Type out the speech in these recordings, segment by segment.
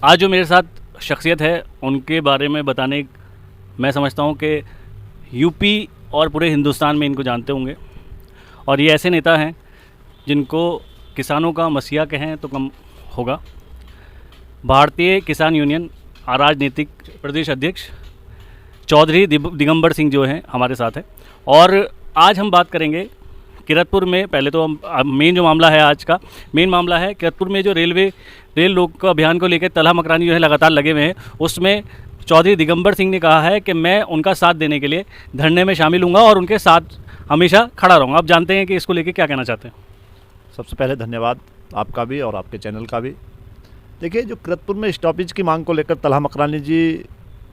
आज जो मेरे साथ शख्सियत है उनके बारे में बताने, मैं समझता हूँ कि यूपी और पूरे हिंदुस्तान में इनको जानते होंगे। और ये ऐसे नेता हैं जिनको किसानों का मसीहा कहें तो कम होगा। भारतीय किसान यूनियन राजनीतिक प्रदेश अध्यक्ष चौधरी दिगंबर सिंह जो हैं हमारे साथ है। और आज हम बात करेंगे किरतपुर में। पहले तो हम मेन जो मामला है, आज का मेन मामला है किरतपुर में जो रेल रोको अभियान को लेकर तलहा मकरानी जो है लगातार लगे हुए हैं। उसमें चौधरी दिगंबर सिंह ने कहा है कि मैं उनका साथ देने के लिए धरने में शामिल हूँगा और उनके साथ हमेशा खड़ा रहूँगा। आप जानते हैं कि इसको लेकर क्या कहना चाहते हैं। सबसे पहले धन्यवाद आपका भी और आपके चैनल का भी। देखिए, जो किरतपुर में स्टॉपेज की मांग को लेकर तलहा मकरानी जी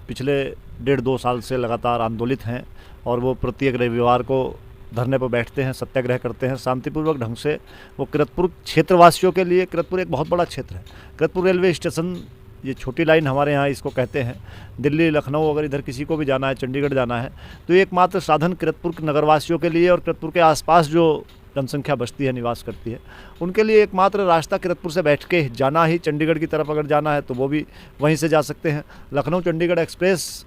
पिछले 1.5-2 साल से लगातार आंदोलित हैं और वो प्रत्येक रविवार को धरने पर बैठते हैं, सत्याग्रह करते हैं शांतिपूर्वक ढंग से। वो किरतपुर क्षेत्रवासियों के लिए, किरतपुर एक बहुत बड़ा क्षेत्र है। किरतपुर रेलवे स्टेशन, ये छोटी लाइन हमारे यहाँ इसको कहते हैं। दिल्ली, लखनऊ, अगर इधर किसी को भी जाना है, चंडीगढ़ जाना है, तो एकमात्र साधन किरतपुर नगरवासियों के लिए और किरतपुर के आसपास जो जनसंख्या बसती है, निवास करती है, उनके लिए एकमात्र रास्ता किरतपुर से बैठ के जाना ही। चंडीगढ़ की तरफ अगर जाना है तो वो भी वहीं से जा सकते हैं। लखनऊ चंडीगढ़ एक्सप्रेस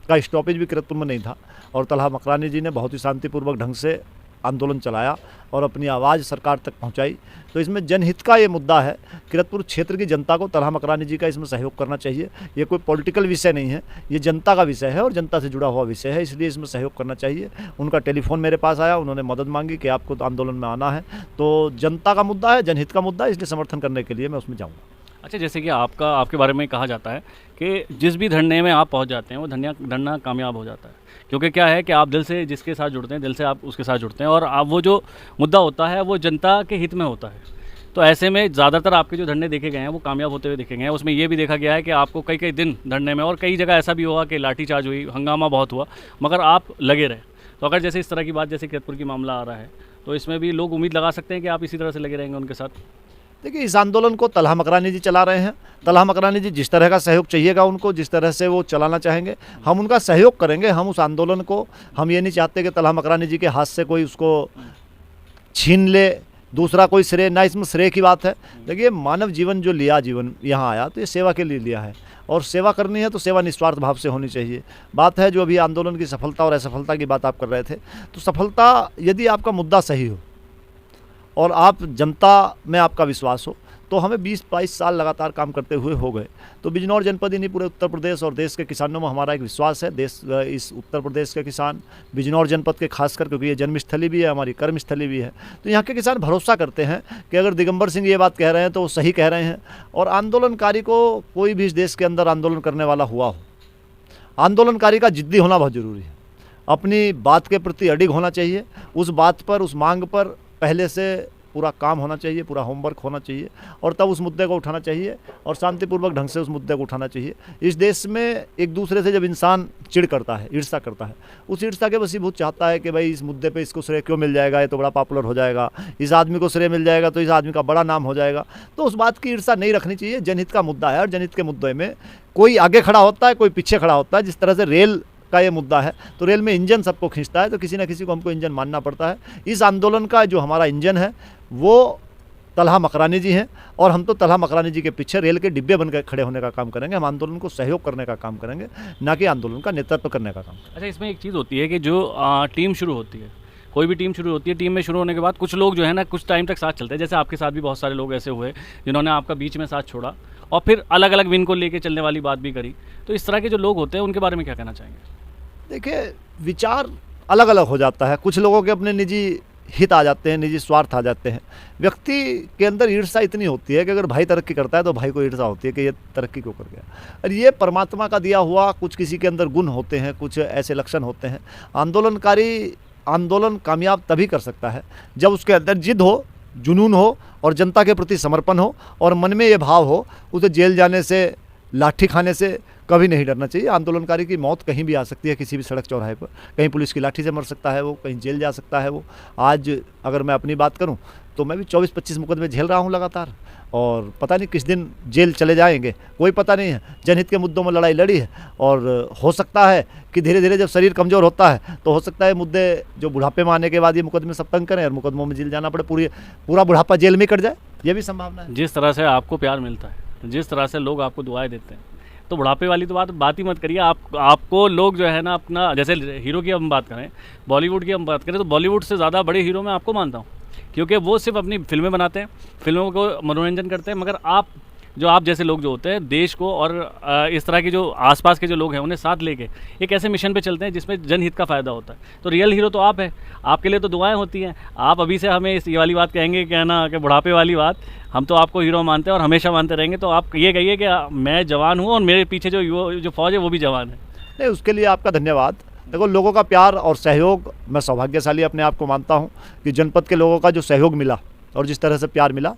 का स्टॉपेज भी किरतपुर में नहीं था और तलहा मकरानी जी ने बहुत ही शांतिपूर्वक ढंग से आंदोलन चलाया और अपनी आवाज़ सरकार तक पहुंचाई। तो इसमें जनहित का ये मुद्दा है। किरतपुर क्षेत्र की जनता को तलहा मकरानी जी का इसमें सहयोग करना चाहिए। ये कोई पॉलिटिकल विषय नहीं है, ये जनता का विषय है और जनता से जुड़ा हुआ विषय है, इसलिए इसमें सहयोग करना चाहिए। उनका टेलीफोन मेरे पास आया, उन्होंने मदद मांगी कि आपको तो आंदोलन में आना है। तो जनता का मुद्दा है, जनहित का मुद्दा है, इसलिए समर्थन करने के लिए मैं उसमें जाऊँगा। अच्छा, जैसे कि आपके बारे में कहा जाता है कि जिस भी धरने में आप पहुंच जाते हैं वो धरना कामयाब हो जाता है, क्योंकि क्या है कि आप दिल से जिसके साथ जुड़ते हैं, दिल से आप उसके साथ जुड़ते हैं और आप वो जो मुद्दा होता है वो जनता के हित में होता है। तो ऐसे में ज़्यादातर आपके जो धरने देखे गए हैं वो कामयाब होते हुए देखे गए हैं। उसमें ये भी देखा गया है कि आपको कई दिन धरने में, और कई जगह ऐसा भी हुआ कि लाठीचार्ज हुई, हंगामा बहुत हुआ, मगर आप लगे रहे। तो अगर जैसे इस तरह की बात, जैसे किरतपुर की मामला आ रहा है, तो इसमें भी लोग उम्मीद लगा सकते हैं कि आप इसी तरह से लगे रहेंगे उनके साथ। देखिए, इस आंदोलन को तलहा मकरानी जी चला रहे हैं। तलहा मकरानी जी जिस तरह का सहयोग चाहिएगा उनको, जिस तरह से वो चलाना चाहेंगे, हम उनका सहयोग करेंगे। हम उस आंदोलन को, हम ये नहीं चाहते कि तलहा मकरानी जी के हाथ से कोई उसको छीन ले, दूसरा कोई श्रेय ना। इसमें श्रेय की बात है। देखिए, मानव जीवन जो लिया, जीवन यहाँ आया तो ये सेवा के लिए लिया है और सेवा करनी है तो सेवा निस्वार्थ भाव से होनी चाहिए। बात है जो अभी आंदोलन की सफलता और असफलता की बात आप कर रहे थे, तो सफलता यदि आपका मुद्दा सही हो और आप जनता में आपका विश्वास हो, तो हमें 20-22 साल लगातार काम करते हुए हो गए। तो बिजनौर जनपद ही नहीं, पूरे उत्तर प्रदेश और देश के किसानों में हमारा एक विश्वास है। इस उत्तर प्रदेश के किसान, बिजनौर जनपद के खासकर, क्योंकि ये जन्मस्थली भी है, हमारी कर्मस्थली भी है, तो यहाँ के किसान भरोसा करते हैं कि अगर दिगंबर सिंह ये बात कह रहे हैं तो वो सही कह रहे हैं। और आंदोलनकारी को, कोई भी इस देश के अंदर आंदोलन करने वाला हुआ हो, आंदोलनकारी का जिद्दी होना बहुत ज़रूरी है। अपनी बात के प्रति अडिग होना चाहिए, उस बात पर, उस मांग पर पहले से पूरा काम होना चाहिए, पूरा होमवर्क होना चाहिए और तब उस मुद्दे को उठाना चाहिए और शांतिपूर्वक ढंग से उस मुद्दे को उठाना चाहिए। इस देश में एक दूसरे से जब इंसान चिढ़ करता है, ईर्ष्या करता है, उस ईर्ष्या के वशीभूत चाहता है कि भाई इस मुद्दे पे इसको श्रेय क्यों मिल जाएगा, ये तो बड़ा पॉपुलर हो जाएगा, इस आदमी को श्रेय मिल जाएगा तो इस आदमी का बड़ा नाम हो जाएगा। तो उस बात की ईर्ष्या नहीं रखनी चाहिए। जनहित का मुद्दा है और जनहित के मुद्दे में कोई आगे खड़ा होता है, कोई पीछे खड़ा होता है। जिस तरह से रेल का ये मुद्दा है, तो रेल में इंजन सबको खींचता है, तो किसी न किसी को हमको इंजन मानना पड़ता है। इस आंदोलन का जो हमारा इंजन है वो तलहा मकरानी जी हैं और हम तो तलहा मकरानी जी के पीछे रेल के डिब्बे बन के खड़े होने का काम करेंगे। हम आंदोलन को सहयोग करने का काम करेंगे, ना कि आंदोलन का नेतृत्व करने का काम। अच्छा, इसमें एक चीज़ होती है कि जो टीम शुरू होती है, कोई भी टीम शुरू होती है, टीम में शुरू होने के बाद कुछ लोग जो है ना कुछ टाइम तक साथ चलते हैं। जैसे आपके साथ भी बहुत सारे लोग ऐसे हुए जिन्होंने आपका बीच में साथ छोड़ा और फिर अलग अलग विन को लेकर चलने वाली बात भी करी। तो इस तरह के जो लोग होते हैं उनके बारे में क्या कहना चाहेंगे? देखिए, विचार अलग अलग हो जाता है। कुछ लोगों के अपने निजी हित आ जाते हैं, निजी स्वार्थ आ जाते हैं। व्यक्ति के अंदर ईर्ष्या इतनी होती है कि अगर भाई तरक्की करता है तो भाई को ईर्ष्या होती है कि ये तरक्की क्यों कर गया। और ये परमात्मा का दिया हुआ, कुछ किसी के अंदर गुण होते हैं, कुछ ऐसे लक्षण होते हैं। आंदोलनकारी आंदोलन कामयाब तभी कर सकता है जब उसके अंदर जिद हो, जुनून हो और जनता के प्रति समर्पण हो और मन में ये भाव हो। उसे जेल जाने से, लाठी खाने से कभी नहीं डरना चाहिए। आंदोलनकारी की मौत कहीं भी आ सकती है, किसी भी सड़क चौराहे पर। कहीं पुलिस की लाठी से मर सकता है वो, कहीं जेल जा सकता है वो। आज अगर मैं अपनी बात करूं तो मैं भी 24-25 मुकदमे झेल रहा हूं लगातार और पता नहीं किस दिन जेल चले जाएंगे, कोई पता नहीं है। जनहित के मुद्दों में लड़ाई लड़ी है और हो सकता है कि धीरे धीरे जब शरीर कमज़ोर होता है तो हो सकता है मुद्दे जो बुढ़ापे में आने के बाद ये मुकदमे सब तंग करें और मुकदमों में जेल जाना पड़े, पूरा बुढ़ापा जेल में कट जाए, ये भी संभावना है। जिस तरह से आपको प्यार मिलता है जिस तरह से लोग आपको दुआएं देते हैं, तो बुढ़ापे वाली तो बात ही मत करिए। आपको लोग जो है ना अपना, जैसे हीरो की हम बात करें, बॉलीवुड की हम बात करें, तो बॉलीवुड से ज़्यादा बड़े हीरो मैं आपको मानता हूँ, क्योंकि वो सिर्फ अपनी फिल्में बनाते हैं, फिल्मों को मनोरंजन करते हैं। मगर आप जैसे लोग जो होते हैं देश को और इस तरह के जो आसपास के जो लोग हैं उन्हें साथ लेके एक ऐसे मिशन पे चलते हैं जिसमें जनहित का फ़ायदा होता है। तो रियल हीरो तो आप हैं, आपके लिए तो दुआएं होती हैं। आप अभी से हमें ये वाली बात कहेंगे क्या ना, कि बुढ़ापे वाली बात, हम तो आपको हीरो मानते हैं और हमेशा मानते रहेंगे। तो आप ये कहिए कि मैं जवान हूँ और मेरे पीछे जो फौज है वो भी जवान है। नहीं, उसके लिए आपका धन्यवाद। देखो, लोगों का प्यार और सहयोग, मैं सौभाग्यशाली अपने आप को मानता हूँ कि जनपद के लोगों का जो सहयोग मिला और जिस तरह से प्यार मिला,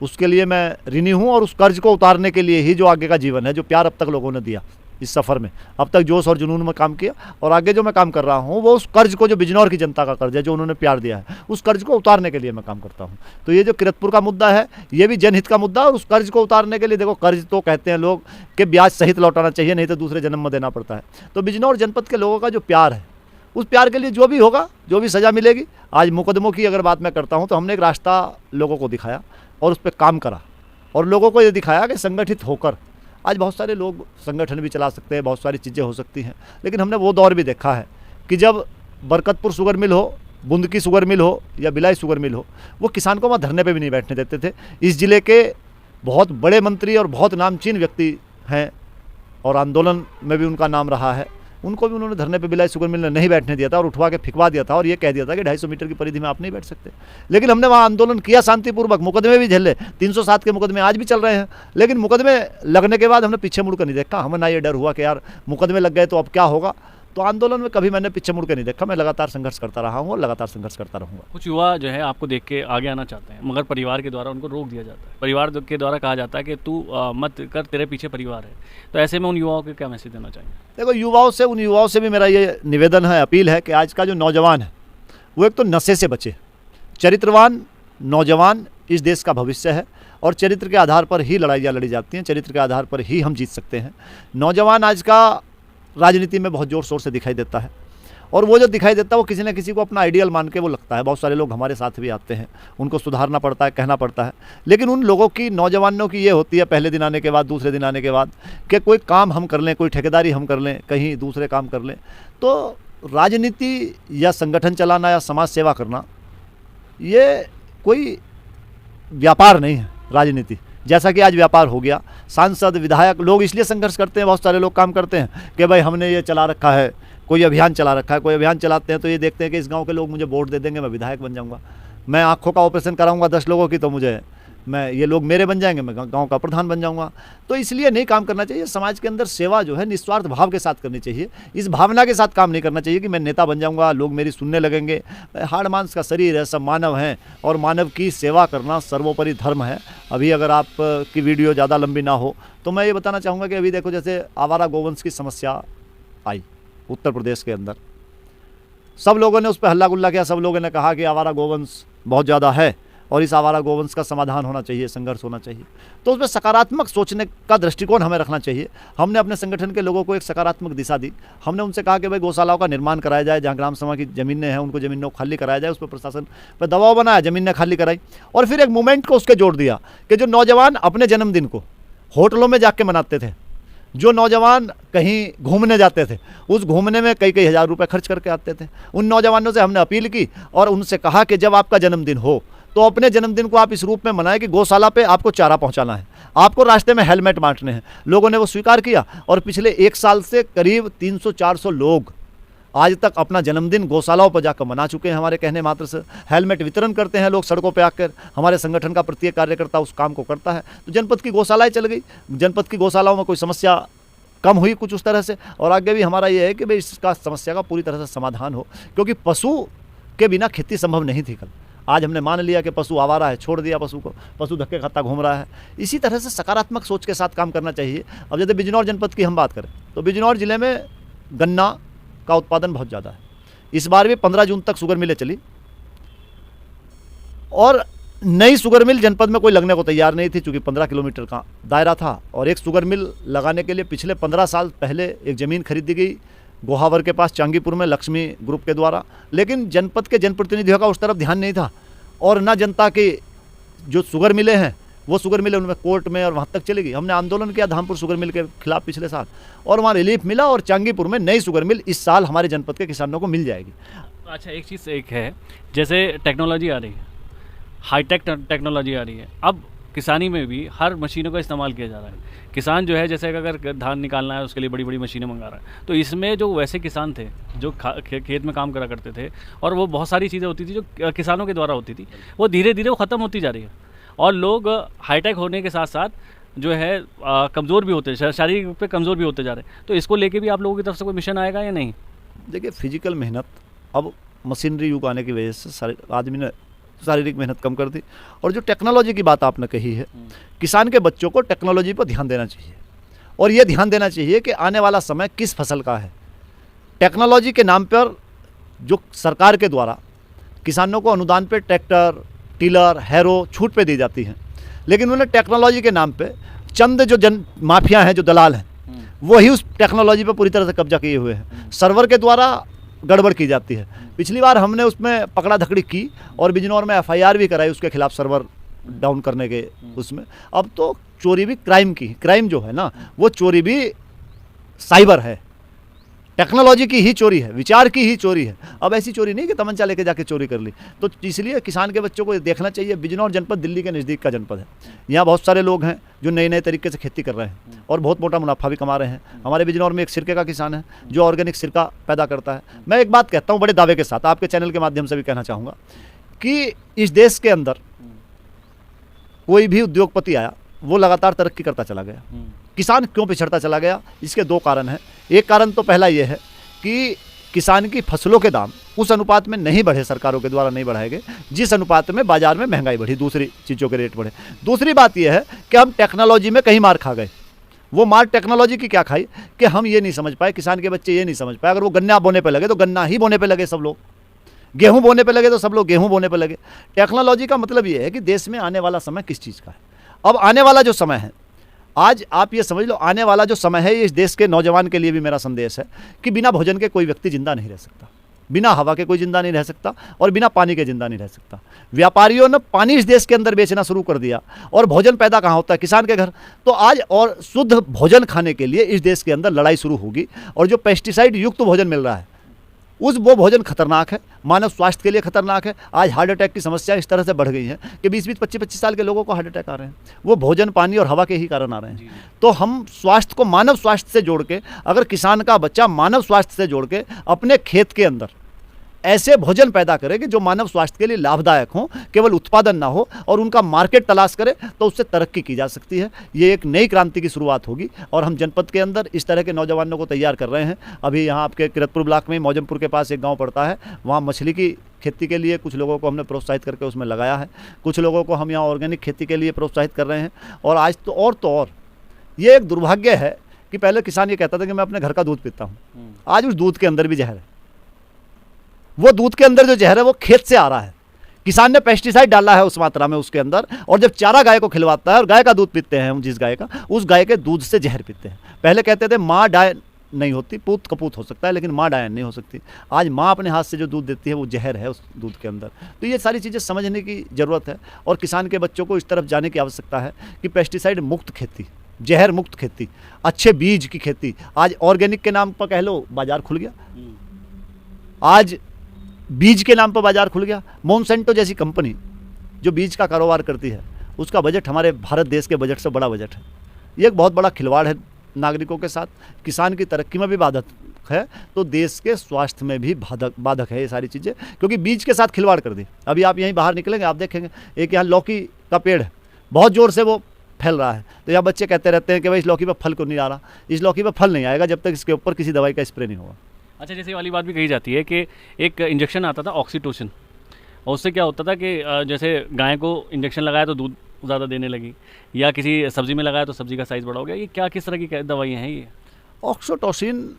उसके लिए मैं ऋणी हूँ। और उस कर्ज को उतारने के लिए ही जो आगे का जीवन है, जो प्यार अब तक लोगों ने दिया इस सफ़र में, अब तक जोश और जुनून में काम किया, और आगे जो मैं काम कर रहा हूँ वो उस कर्ज को, जो बिजनौर की जनता का कर्ज है, जो उन्होंने प्यार दिया है, उस कर्ज को उतारने के लिए मैं काम करता हूँ। तो ये जो किरतपुर का मुद्दा है, ये भी जनहित का मुद्दा है। और उस कर्ज को उतारने के लिए, देखो, कर्ज तो कहते हैं लोग कि ब्याज सहित लौटाना चाहिए, नहीं तो दूसरे जन्म में देना पड़ता है। तो बिजनौर जनपद के लोगों का जो प्यार है, उस प्यार के लिए जो भी होगा, जो भी सज़ा मिलेगी। आज मुकदमों की अगर बात मैं करता हूँ, तो हमने एक रास्ता लोगों को दिखाया और उस पर काम करा, और लोगों को ये दिखाया कि संगठित होकर आज बहुत सारे लोग संगठन भी चला सकते हैं, बहुत सारी चीज़ें हो सकती हैं। लेकिन हमने वो दौर भी देखा है कि जब बरकतपुर शुगर मिल हो, बुंदकी शुगर मिल हो या बिलाई शुगर मिल हो, वो किसान को वहाँ धरने पे भी नहीं बैठने देते थे। इस ज़िले के बहुत बड़े मंत्री और बहुत नामचीन व्यक्ति हैं, और आंदोलन में भी उनका नाम रहा है, उनको भी उन्होंने धरने पे बिलाई शुगर मिल ने नहीं बैठने दिया था और उठवा के फिकवा दिया था, और ये कह दिया था कि 250 मीटर की परिधि में आप नहीं बैठ सकते। लेकिन हमने वहाँ आंदोलन किया शांतिपूर्वक, मुकदमे भी झेले, 307 के मुकदमे आज भी चल रहे हैं। लेकिन मुकदमे लगने के बाद हमने पीछे मुड़ कर नहीं देखा। हमें ना ये डर हुआ कि यार मुकदमे लग गए तो अब क्या होगा। तो आंदोलन में कभी मैंने पीछे मुड़ के नहीं देखा। मैं लगातार संघर्ष करता रहा हूँ और लगातार संघर्ष करता रहूँगा। कुछ युवा जो है आपको देख के आगे आना चाहते हैं, मगर परिवार के द्वारा उनको रोक दिया जाता है। परिवार के द्वारा कहा जाता है कि तू मत कर, तेरे पीछे परिवार है। तो ऐसे में उन युवाओं को क्या मैसेज देना चाहिए? देखो, उन युवाओं से भी मेरा ये निवेदन है, अपील है कि आज का जो नौजवान है वो एक तो नशे से बचे। चरित्रवान नौजवान इस देश का भविष्य है, और चरित्र के आधार पर ही लड़ाइयाँ लड़ी जाती हैं, चरित्र के आधार पर ही हम जीत सकते हैं। नौजवान आज का राजनीति में बहुत ज़ोर शोर से दिखाई देता है, और वो जो दिखाई देता है वो किसी न किसी को अपना आइडियल मान के वो लगता है। बहुत सारे लोग हमारे साथ भी आते हैं, उनको सुधारना पड़ता है, कहना पड़ता है। लेकिन उन लोगों की, नौजवानों की ये होती है पहले दिन आने के बाद, दूसरे दिन आने के बाद, कि कोई काम हम कर लें, कोई ठेकेदारी हम कर लें, कहीं दूसरे काम कर लें। तो राजनीति या संगठन चलाना या समाज सेवा करना, ये कोई व्यापार नहीं है। राजनीति जैसा कि आज व्यापार हो गया। सांसद, विधायक, लोग इसलिए संघर्ष करते हैं, बहुत सारे लोग काम करते हैं कि भाई हमने ये चला रखा है, कोई अभियान चला रखा है। कोई अभियान चलाते हैं तो ये देखते हैं कि इस गांव के लोग मुझे वोट दे देंगे, मैं विधायक बन जाऊंगा। मैं आँखों का ऑपरेशन कराऊंगा 10 लोगों की, तो ये लोग मेरे बन जाएंगे, मैं गांव का प्रधान बन जाऊंगा। तो इसलिए नहीं काम करना चाहिए। समाज के अंदर सेवा जो है निस्वार्थ भाव के साथ करनी चाहिए। इस भावना के साथ काम नहीं करना चाहिए कि मैं नेता बन जाऊंगा, लोग मेरी सुनने लगेंगे। हाड़ मांस का शरीर है, सब मानव हैं, और मानव की सेवा करना सर्वोपरि धर्म है। अभी अगर आप की वीडियो ज़्यादा लंबी ना हो तो मैं ये बताना चाहूँगा कि अभी देखो, जैसे आवारा गोवंश की समस्या आई उत्तर प्रदेश के अंदर, सब लोगों ने उस पर हल्ला गुल्ला किया। सब लोगों ने कहा कि आवारा गोवंश बहुत ज़्यादा है और इस आवारा गोवंश का समाधान होना चाहिए, संघर्ष होना चाहिए। तो उसमें सकारात्मक सोचने का दृष्टिकोण हमें रखना चाहिए। हमने अपने संगठन के लोगों को एक सकारात्मक दिशा दी। हमने उनसे कहा कि भाई गौशालाओं का निर्माण कराया जाए, जहाँ ग्राम सभा की ज़मीनें हैं उनको ज़मीनों को खाली कराया जाए। उस पर प्रशासन पर दबाव बनाया, ज़मीनें खाली कराई, और फिर एक मूवमेंट को उसके जोड़ दिया कि जो नौजवान अपने जन्मदिन को होटलों में जाके मनाते थे, जो नौजवान कहीं घूमने जाते थे, उस घूमने में कई कई हज़ार रुपये खर्च करके आते थे, उन नौजवानों से हमने अपील की और उनसे कहा कि जब आपका जन्मदिन हो तो अपने जन्मदिन को आप इस रूप में मनाएं कि गौशाला पे आपको चारा पहुंचाना है, आपको रास्ते में हेलमेट बांटने हैं। लोगों ने वो स्वीकार किया और पिछले 1 साल से करीब 300-400 लोग आज तक अपना जन्मदिन गौशालाओं पर जाकर मना चुके हैं। हमारे कहने मात्र से हेलमेट वितरण करते हैं लोग सड़कों पे आकर। हमारे संगठन का प्रत्येक कार्यकर्ता उस काम को करता है। तो जनपद की गौशालाएँ चल गई, जनपद की गौशालाओं में कोई समस्या कम हुई कुछ उस तरह से। और आगे भी हमारा ये है कि भाई इसका समस्या का पूरी तरह से समाधान हो, क्योंकि पशु के बिना खेती संभव नहीं थी कल। आज हमने मान लिया कि पशु आवारा है, छोड़ दिया पशु को, पशु धक्के खाता घूम रहा है। इसी तरह से सकारात्मक सोच के साथ काम करना चाहिए। अब जैसे बिजनौर जनपद की हम बात करें तो बिजनौर जिले में गन्ना का उत्पादन बहुत ज़्यादा है। इस बार भी 15 जून तक शुगर मिलें चली और नई शुगर मिल जनपद में कोई लगने को तैयार नहीं थी, चूँकि 15 किलोमीटर का दायरा था। और एक शुगर मिल लगाने के लिए पिछले 15 साल पहले एक ज़मीन खरीदी गई गोहावर के पास चांगीपुर में लक्ष्मी ग्रुप के द्वारा, लेकिन जनपद के जनप्रतिनिधियों का उस तरफ ध्यान नहीं था और ना जनता के जो शुगर मिले हैं वो शुगर मिल उनमें कोर्ट में और वहाँ तक चली गई। हमने आंदोलन किया धामपुर शुगर मिल के खिलाफ पिछले साल, और वहाँ रिलीफ मिला, और चांगीपुर में नई शुगर मिल इस साल हमारे जनपद के किसानों को मिल जाएगी। अच्छा, एक चीज़ एक है, जैसे टेक्नोलॉजी आ रही है, हाईटेक टेक्नोलॉजी आ रही है, अब किसानी में भी हर मशीनों का इस्तेमाल किया जा रहा है। किसान जो है, जैसे अगर धान निकालना है उसके लिए बड़ी बड़ी मशीनें मंगा रहा है, तो इसमें जो वैसे किसान थे जो खेत में काम करा करते थे, और वो बहुत सारी चीज़ें होती थी जो किसानों के द्वारा होती थी, वो धीरे धीरे वो ख़त्म होती जा रही है, और लोग हाईटेक होने के साथ साथ जो है कमज़ोर भी होते, शारीरिक रूप से कमज़ोर भी होते जा रहे हैं। तो इसको लेके भी आप लोगों की तरफ से कोई मिशन आएगा या नहीं? देखिए, फिजिकल मेहनत, अब मशीनरी युग आने की वजह से आदमी ने शारीरिक मेहनत कम कर दी, और जो टेक्नोलॉजी की बात आपने कही है, किसान के बच्चों को टेक्नोलॉजी पर ध्यान देना चाहिए, और ये ध्यान देना चाहिए कि आने वाला समय किस फसल का है। टेक्नोलॉजी के नाम पर जो सरकार के द्वारा किसानों को अनुदान पे ट्रैक्टर, टिलर, हैरो छूट पे दी जाती हैं, लेकिन उन्हें टेक्नोलॉजी के नाम पे चंद जो माफिया हैं, जो दलाल हैं, वही उस टेक्नोलॉजी पर पूरी तरह से कब्जा किए हुए हैं। सर्वर के द्वारा गड़बड़ की जाती है। पिछली बार हमने उसमें पकड़ा धकड़ी की और बिजनौर में FIR भी कराई उसके खिलाफ, सर्वर डाउन करने के उसमें। अब तो चोरी भी क्राइम जो है ना, वो चोरी भी साइबर है, टेक्नोलॉजी की ही चोरी है, विचार की ही चोरी है। अब ऐसी चोरी नहीं कि तमंचा लेके जाके चोरी कर ली। तो इसलिए किसान के बच्चों को देखना चाहिए। बिजनौर जनपद दिल्ली के नज़दीक का जनपद है, यहाँ बहुत सारे लोग हैं जो नए नए तरीके से खेती कर रहे हैं और बहुत मोटा मुनाफा भी कमा रहे हैं। हमारे बिजनौर में एक सिरके का किसान है जो ऑर्गेनिक सिरका पैदा करता है। मैं एक बात कहता हूँ बड़े दावे के साथ, आपके चैनल के माध्यम से भी कहना चाहूँगा कि इस देश के अंदर कोई भी उद्योगपति आया वो लगातार तरक्की करता चला गया। किसान क्यों पिछड़ता चला गया? इसके दो कारण हैं। एक कारण तो पहला ये है कि किसान की फसलों के दाम उस अनुपात में नहीं बढ़े, सरकारों के द्वारा नहीं बढ़ाए गए जिस अनुपात में बाजार में महंगाई बढ़ी, दूसरी चीज़ों के रेट बढ़े। दूसरी बात यह है कि हम टेक्नोलॉजी में कहीं मार खा गए। वो मार टेक्नोलॉजी की क्या खाई कि हम ये नहीं समझ पाए, किसान के बच्चे ये नहीं समझ पाए, अगर वो गन्ना बोने पे लगे तो गन्ना ही बोने पे लगे सब लोग, गेहूं बोने पे लगे तो सब लोग गेहूं बोने पे लगे। टेक्नोलॉजी का मतलब ये है कि देश में आने वाला समय किस चीज़ का है। अब आने वाला जो समय है, आज आप ये समझ लो, आने वाला जो समय है, ये इस देश के नौजवान के लिए भी मेरा संदेश है कि बिना भोजन के कोई व्यक्ति जिंदा नहीं रह सकता, बिना हवा के कोई जिंदा नहीं रह सकता, और बिना पानी के जिंदा नहीं रह सकता। व्यापारियों ने पानी इस देश के अंदर बेचना शुरू कर दिया, और भोजन पैदा कहाँ होता है? किसान के घर। तो आज और शुद्ध भोजन खाने के लिए इस देश के अंदर लड़ाई शुरू होगी, और जो पेस्टिसाइड युक्त भोजन मिल रहा है वो भोजन खतरनाक है, मानव स्वास्थ्य के लिए खतरनाक है। आज हार्ट अटैक की समस्या इस तरह से बढ़ गई है कि 20-20, 25-25 साल के लोगों को हार्ट अटैक आ रहे हैं, वो भोजन, पानी और हवा के ही कारण आ रहे हैं। तो हम स्वास्थ्य को मानव स्वास्थ्य से जोड़ के, अगर किसान का बच्चा मानव स्वास्थ्य से जोड़ के अपने खेत के अंदर ऐसे भोजन पैदा करे कि जो मानव स्वास्थ्य के लिए लाभदायक हो, केवल उत्पादन ना हो, और उनका मार्केट तलाश करे, तो उससे तरक्की की जा सकती है। ये एक नई क्रांति की शुरुआत होगी, और हम जनपद के अंदर इस तरह के नौजवानों को तैयार कर रहे हैं। अभी यहाँ आपके किरतपुर ब्लॉक में मौजमपुर के पास एक गाँव पड़ता है, वहाँ मछली की खेती के लिए कुछ लोगों को हमने प्रोत्साहित करके उसमें लगाया है, कुछ लोगों को हम यहाँ ऑर्गेनिक खेती के लिए प्रोत्साहित कर रहे हैं। और आज तो और ये एक दुर्भाग्य है कि पहले किसान ये कहता था कि मैं अपने घर का दूध पीता हूँ, आज उस दूध के अंदर भी जहर है। वो दूध के अंदर जो जहर है वो खेत से आ रहा है, किसान ने पेस्टिसाइड डाला है उस मात्रा में उसके अंदर, और जब चारा गाय को खिलवाता है और गाय का दूध पीते हैं हम, जिस गाय का, उस गाय के दूध से जहर पीते हैं। पहले कहते थे माँ डायन नहीं होती, पूत कपूत हो सकता है, लेकिन माँ डायन नहीं हो सकती। आज माँ अपने हाथ से जो दूध देती है वो जहर है उस दूध के अंदर। तो ये सारी चीज़ें समझने की ज़रूरत है, और किसान के बच्चों को इस तरफ जाने की आवश्यकता है कि पेस्टिसाइड मुक्त खेती, जहर मुक्त खेती, अच्छे बीज की खेती। आज ऑर्गेनिक के नाम पर कह लो बाजार खुल गया, आज बीज के नाम पर बाजार खुल गया। मोनसेंटो जैसी कंपनी जो बीज का कारोबार करती है, उसका बजट हमारे भारत देश के बजट से बड़ा बजट है। ये एक बहुत बड़ा खिलवाड़ है नागरिकों के साथ, किसान की तरक्की में भी बाधक है, तो देश के स्वास्थ्य में भी बाधक है ये सारी चीज़ें, क्योंकि बीज के साथ खिलवाड़ कर दी। अभी आप यहीं बाहर निकलेंगे, आप देखेंगे एक यहाँ लौकी का पेड़ है, बहुत ज़ोर से वो फैल रहा है, तो यहाँ बच्चे कहते रहते हैं कि भाई इस लौकी पर फल क्यों नहीं आ रहा। इस लौकी पर फल नहीं आएगा जब तक इसके ऊपर किसी दवाई का स्प्रे नहीं होगा। अच्छा, जैसे वाली बात भी कही जाती है कि एक इंजेक्शन आता था ऑक्सीटोसिन, और उससे क्या होता था कि जैसे गाय को इंजेक्शन लगाया तो दूध ज़्यादा देने लगी, या किसी सब्ज़ी में लगाया तो सब्ज़ी का साइज़ बड़ा हो गया। ये क्या, किस तरह की दवाइयाँ हैं ये? ऑक्सीटोसिन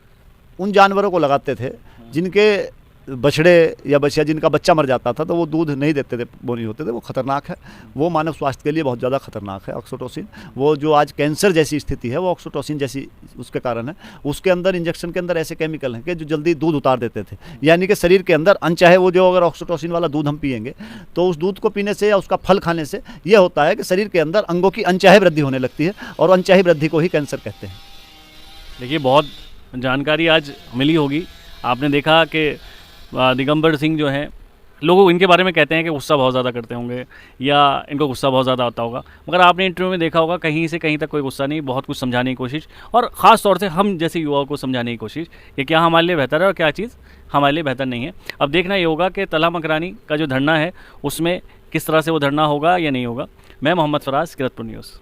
उन जानवरों को लगाते थे जिनके बछड़े या बछिया जिनका बच्चा मर जाता था तो वो दूध नहीं देते थे, वो नहीं होते थे, वो खतरनाक है, वो मानव स्वास्थ्य के लिए बहुत ज़्यादा खतरनाक है ऑक्सीटोसिन। वो जो आज कैंसर जैसी स्थिति है वो ऑक्सीटोसिन जैसी उसके कारण है। उसके अंदर इंजेक्शन के अंदर ऐसे केमिकल हैं कि जो जल्दी दूध उतार देते थे, यानी कि शरीर के अंदर अनचाहे वो जो अगर ऑक्सीटोसिन वाला दूध हम पिएंगे तो उस दूध को पीने से या उसका फल खाने से ये होता है कि शरीर के अंदर अंगों की अनचाहे वृद्धि होने लगती है, और अनचाही वृद्धि को ही कैंसर कहते हैं। देखिए, बहुत जानकारी आज मिली होगी। आपने देखा कि दिगंबर सिंह जो हैं, लोग इनके बारे में कहते हैं कि गुस्सा बहुत ज़्यादा करते होंगे या इनको गुस्सा बहुत ज़्यादा आता होगा, मगर आपने इंटरव्यू में देखा होगा कहीं से कहीं तक कोई गुस्सा नहीं, बहुत कुछ समझाने की कोशिश, और ख़ास तौर से हम जैसे युवाओं को समझाने की कोशिश कि क्या हमारे लिए बेहतर है और क्या चीज़ हमारे लिए बेहतर नहीं है। अब देखना ये होगा कि तलहा मकरानी का जो धरना है उसमें किस तरह से वो धरना होगा या नहीं होगा। मैं मोहम्मद फराज, किरतपुर न्यूज़।